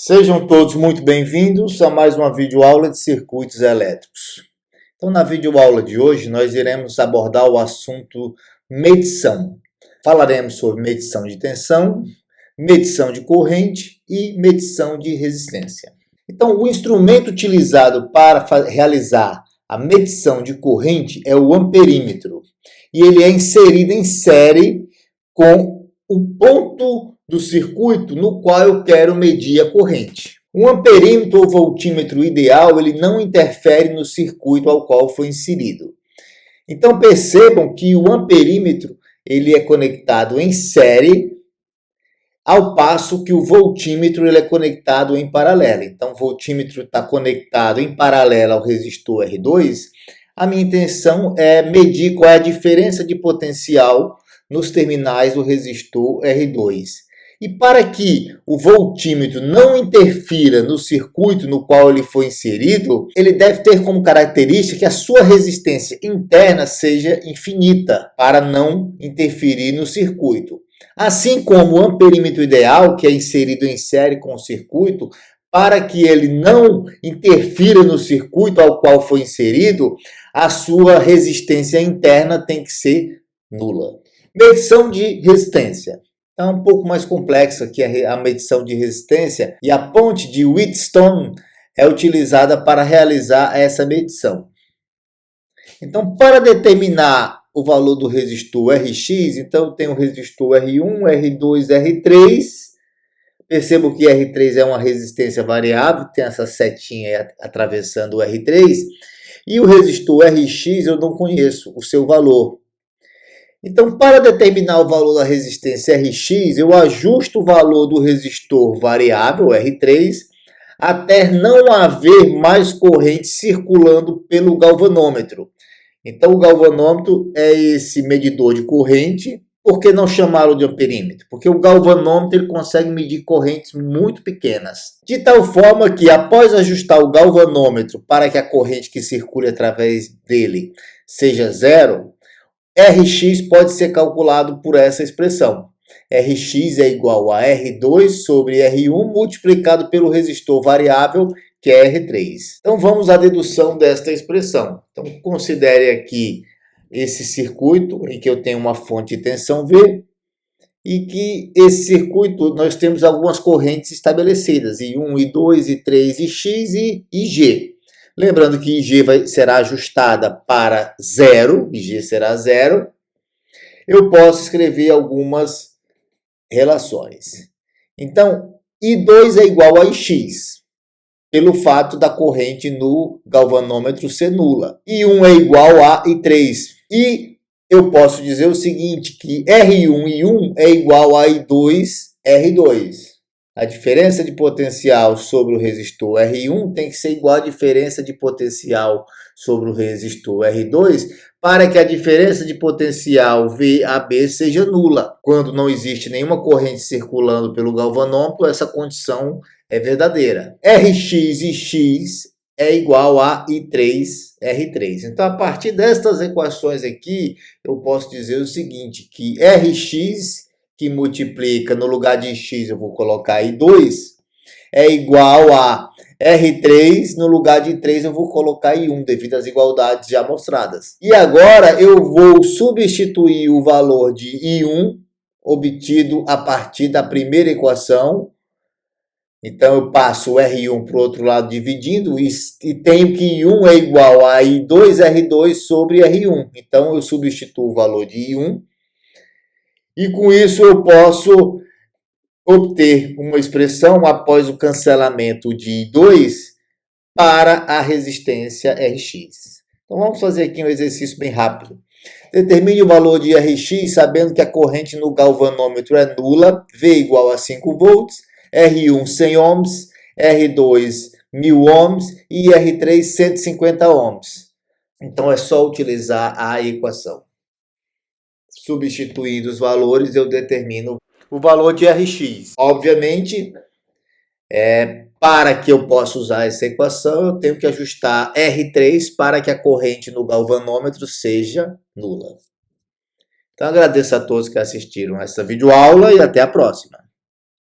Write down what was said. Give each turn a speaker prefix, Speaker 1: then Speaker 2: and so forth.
Speaker 1: Sejam todos muito bem-vindos a mais uma videoaula de circuitos elétricos. Então, na videoaula de hoje, nós iremos abordar o assunto medição. Falaremos sobre medição de tensão, medição de corrente e medição de resistência. Então, o instrumento utilizado para realizar a medição de corrente é o amperímetro. E ele é inserido em série com o ponto do circuito no qual eu quero medir a corrente. Um amperímetro ou voltímetro ideal, ele não interfere no circuito ao qual foi inserido. Então percebam que o amperímetro ele é conectado em série, ao passo que o voltímetro ele é conectado em paralelo. Então o voltímetro está conectado em paralelo ao resistor R2. A minha intenção é medir qual é a diferença de potencial nos terminais do resistor R2. E para que o voltímetro não interfira no circuito no qual ele foi inserido, ele deve ter como característica que a sua resistência interna seja infinita, para não interferir no circuito. Assim como o amperímetro ideal, que é inserido em série com o circuito, para que ele não interfira no circuito ao qual foi inserido, a sua resistência interna tem que ser nula. Medição de resistência. É um pouco mais complexa que a medição de resistência e a ponte de Wheatstone é utilizada para realizar essa medição. Então, para determinar o valor do resistor RX, então eu tenho o resistor R1, R2, R3. Percebo que R3 é uma resistência variável, tem essa setinha atravessando o R3. E o resistor RX eu não conheço o seu valor. Então, para determinar o valor da resistência RX, eu ajusto o valor do resistor variável, R3, até não haver mais corrente circulando pelo galvanômetro. Então, o galvanômetro é esse medidor de corrente. Por que não chamá-lo de amperímetro? Porque o galvanômetro ele consegue medir correntes muito pequenas. De tal forma que, após ajustar o galvanômetro para que a corrente que circule através dele seja zero, Rx pode ser calculado por essa expressão. Rx é igual a R2 sobre R1 multiplicado pelo resistor variável, que é R3. Então vamos à dedução desta expressão. Então considere aqui esse circuito em que eu tenho uma fonte de tensão V e que esse circuito nós temos algumas correntes estabelecidas, I1, I2, I3, Ix e Ig. Lembrando que IG será ajustada para zero, IG será zero. Eu posso escrever algumas relações. Então, I2 é igual a Ix, pelo fato da corrente no galvanômetro ser nula. I1 é igual a I3. E eu posso dizer o seguinte, que R1 I1 é igual a I2 R2. A diferença de potencial sobre o resistor R1 tem que ser igual à diferença de potencial sobre o resistor R2 para que a diferença de potencial VAB seja nula. Quando não existe nenhuma corrente circulando pelo galvanômetro, essa condição é verdadeira. Rx e X é igual a I3 R3. Então, a partir destas equações aqui, eu posso dizer o seguinte, que Rx que multiplica, no lugar de X eu vou colocar I2, é igual a R3, no lugar de 3 eu vou colocar I1, devido às igualdades já mostradas. E agora eu vou substituir o valor de I1, obtido a partir da primeira equação. Então eu passo o R1 para o outro lado dividindo e tenho que I1 é igual a I2 R2 sobre R1. Então eu substituo o valor de I1. E com isso eu posso obter uma expressão após o cancelamento de I2 para a resistência Rx. Então vamos fazer aqui um exercício bem rápido. Determine o valor de Rx sabendo que a corrente no galvanômetro é nula, V igual a 5 volts, R1 100 ohms, R2 1000 ohms e R3 150 ohms. Então é só utilizar a equação. Substituindo os valores, eu determino o valor de Rx. Obviamente, para que eu possa usar essa equação, eu tenho que ajustar R3 para que a corrente no galvanômetro seja nula. Então, agradeço a todos que assistiram essa videoaula e até a próxima.